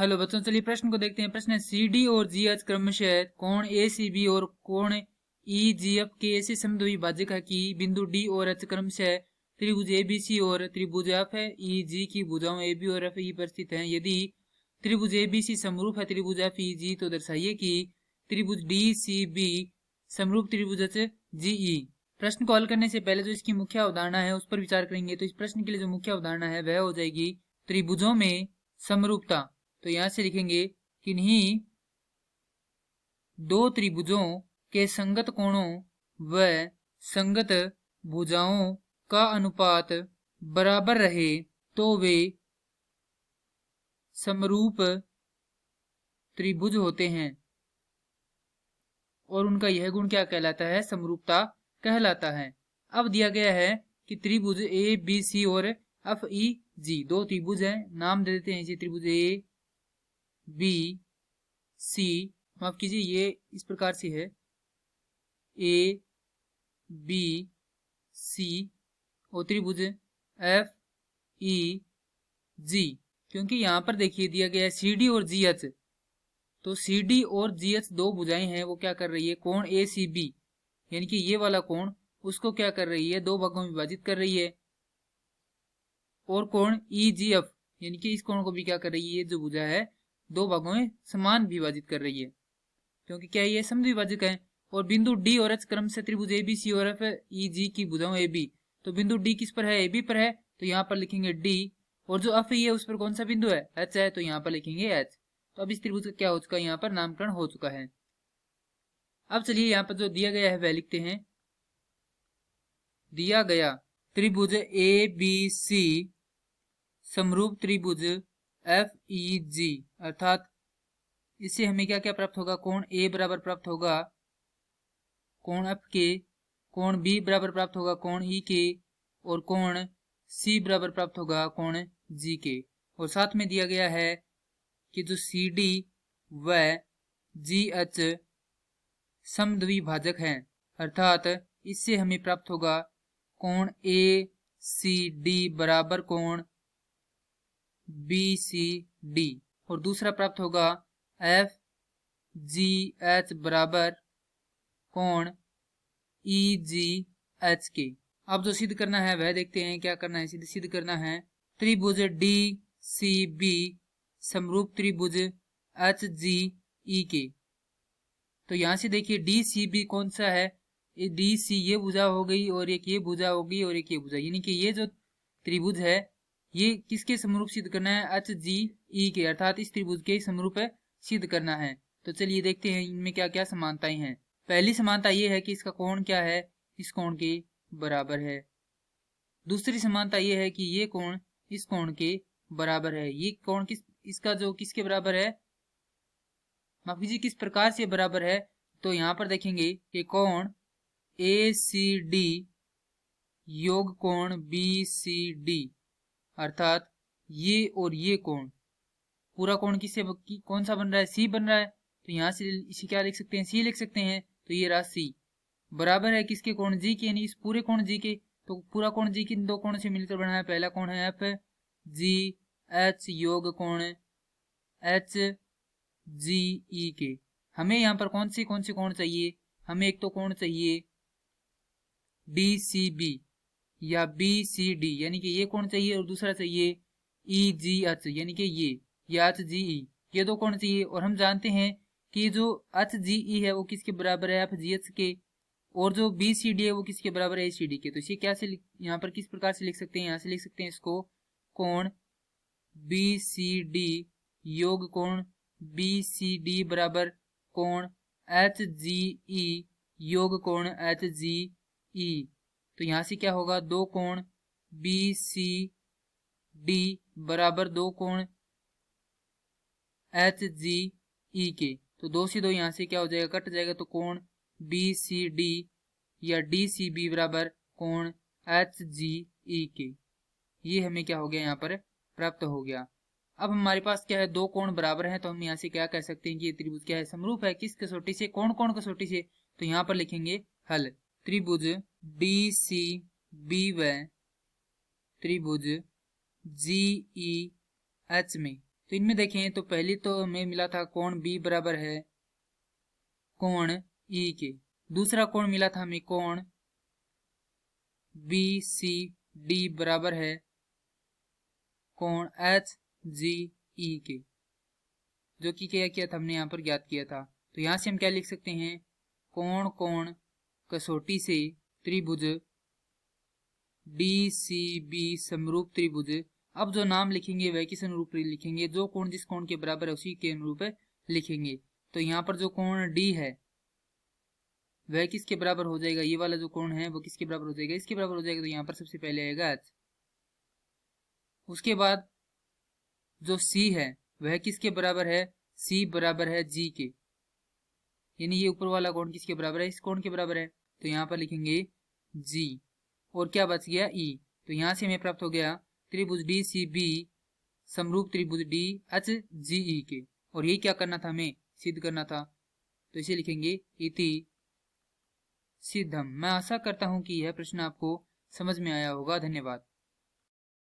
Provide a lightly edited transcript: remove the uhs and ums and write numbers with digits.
Hello बच्चों, चलिए प्रश्न को देखते हैं। प्रश्न है सी डी और जी एच क्रमशः कोण ए सी बी और कोण ई जी एफ के ऐसे समद्विभाजक भाजक है कि बिंदु डी और एच क्रमशः त्रिभुज ए बी सी और त्रिभुज एफ है ई जी की भुजाओं ए बी और एफ ई पर स्थित है। यदि त्रिभुज ए बी सी समरूप है त्रिभुज एफ ई जी तो दर्शाइए कि त्रिभुज डी सी बी समरूप त्रिभुज एच जी ई। प्रश्न को हल करने से पहले जो इसकी मुख्य अवधारणा है उस पर विचार करेंगे। तो इस प्रश्न के लिए जो मुख्य अवधारणा है वह हो जाएगी त्रिभुजों में समरूपता। तो यहां से लिखेंगे किन्हीं दो त्रिभुजों के संगत कोणों व संगत भुजाओं का अनुपात बराबर रहे तो वे समरूप त्रिभुज होते हैं और उनका यह गुण क्या कहलाता है? समरूपता कहलाता है। अब दिया गया है कि त्रिभुज ए बी सी और एफ ई जी दो त्रिभुज हैं। नाम दे देते हैं इसे त्रिभुज ए बी सी, माफ कीजिए ये इस प्रकार से है ए बी सी और त्रिभुज एफ ई जी। क्योंकि यहां पर देखिए दिया गया है सी डी और जी एच, तो सी डी और जी एच दो भुजाएं हैं। वो क्या कर रही है? कोण ए सी बी यानी कि ये वाला कोण उसको क्या कर रही है? दो भागों में विभाजित कर रही है। और कोण ई जी एफ यानी कि इस कोण को भी क्या कर रही है? जो भुजा है दो भागों में समान विभाजित कर रही है, क्योंकि क्या ये समद्विभाजक है। और बिंदु डी और एच क्रम से त्रिभुज ए बी सी और एफ ई जी की भुजाओं ए बी। तो बिंदु डी किस पर है? ए बी पर है, तो यहाँ पर लिखेंगे डी। और जो एफ ई है उस पर कौन सा बिंदु है? एच है, तो यहाँ पर लिखेंगे एच। तो अब इस त्रिभुज का क्या हो चुका है? यहाँ पर नामकरण हो चुका है। अब चलिए यहाँ पर जो दिया गया है वह लिखते हैं। दिया गया त्रिभुज ए बी सी समरूप त्रिभुज एफ ई जी, अर्थात इससे हमें क्या क्या प्राप्त होगा? कोण ए बराबर प्राप्त होगा कोण एफ के, कोण बी बराबर प्राप्त होगा कोण ई के, और कोण सी बराबर प्राप्त होगा कोण जी के। और साथ में दिया गया है कि जो सी डी व जी एच समद्विभाजक हैं, अर्थात इससे हमें प्राप्त होगा कोण ए सी डी बराबर कोण बी सी डी, और दूसरा प्राप्त होगा एफ जी एच बराबर कोण ई जी एच के। अब जो सिद्ध करना है वह देखते हैं। क्या करना है? सिद्ध करना है त्रिभुज डी सी बी समरूप त्रिभुज एच जी ई के। तो यहां से देखिए डी सी बी कौन सा है? ये डी सी ये भुजा हो गई और एक ये भुजा हो गई और एक ये भुजा, यानी कि ये जो त्रिभुज है ये किसके समरूप सिद्ध करना है? एच जी ई के, अर्थात इस त्रिभुज के समरूप सिद्ध करना है। तो चलिए देखते हैं इनमें क्या क्या समानताएं हैं। पहली समानता ये है कि इसका कोण क्या है? इस कोण के बराबर है। दूसरी समानता ये है कि ये कोण इस कोण के बराबर है। ये कोण इसका जो किसके बराबर है? माफ कीजिए किस प्रकार से बराबर है? तो यहां पर देखेंगे कि कोण ए सी डी योग कोण बी सी डी, अर्थात ये और ये कोण, पूरा कोण किससे कौन सा बन रहा है? सी बन रहा है। तो यहां से इसे क्या लिख सकते हैं? सी लिख सकते हैं। तो ये रहा सी बराबर है किसके? कोण जी के, यानी इस पूरे कोण जी के। तो पूरा कोण जी किन दो कोण से मिलकर बना है? पहला कोण है एफ जी एच योग कोण एच जी ई के। हमें यहाँ पर कौन से कोण चाहिए? हमें एक तो कोण चाहिए डी सी बी या बी सी डी, यानी कि ये कोण चाहिए, और दूसरा चाहिए ई जी एच यानी कि ये एच जी ई, ये दो कोण चाहिए। और हम जानते हैं कि जो एच जी ई है वो किसके बराबर है? एफ जी एच के। और जो बी सी डी है वो किसके बराबर है? ए सी डी के। तो इसे क्या से यहाँ पर किस प्रकार से लिख सकते हैं? यहाँ से लिख सकते हैं इसको कोण बी सी डी योग कोण बी सी डी बराबर कोण एच जी ई योग कोण एच जी ई। तो यहां से क्या होगा? दो कोण बी सी डी बराबर दो कोण एच जी ई के। तो दो से दो यहां से क्या हो जाएगा? कट जाएगा। तो कोण बी सी डी या डी सी बी बराबर कोण एच जी ई के। ये हमें क्या हो गया? यहाँ पर प्राप्त हो गया। अब हमारे पास क्या है? दो कोण बराबर हैं, तो हम यहाँ से क्या कह सकते हैं कि ये त्रिभुज क्या है? समरूप है। किस कसौटी से? कौन कौन कसौटी से? तो यहाँ पर लिखेंगे हल। त्रिभुज डी सी बी व त्रिभुज जी ई एच में तो इनमें देखें तो पहली तो हमें मिला था कोण बी बराबर है कोण ई के, दूसरा कोण मिला था हमें कोण बी सी डी बराबर है कोण एच जी ई के, जो कि क्या किया था हमने यहाँ पर ज्ञात किया था। तो यहाँ से हम क्या लिख सकते हैं, कोण कोण कसौटी से त्रिभुज डी सी बी समरूप त्रिभुज। अब जो नाम लिखेंगे वह किस अनुरूप लिखेंगे, जो कोण जिस कोण के बराबर है उसी के अनुरूप लिखेंगे। तो यहाँ पर जो कोण डी है वह किसके बराबर हो जाएगा, ये वाला जो कोण है वो किसके बराबर हो जाएगा, इसके बराबर हो जाएगा। तो यहाँ पर सबसे पहले आएगा एच। उसके बाद जो सी है वह किसके बराबर है, सी बराबर है जी के, यानी ये ऊपर वाला कोण किसके बराबर है, इस कोण के बराबर है। तो यहाँ पर लिखेंगे जी, और क्या बच गया ई। तो यहाँ से हमें प्राप्त हो गया त्रिभुज डी सी बी समरूप त्रिभुज डी एच जी ई के, और यही क्या करना था, हमें सिद्ध करना था। तो इसे लिखेंगे इति सिद्धम। मैं आशा करता हूं कि यह प्रश्न आपको समझ में आया होगा। धन्यवाद।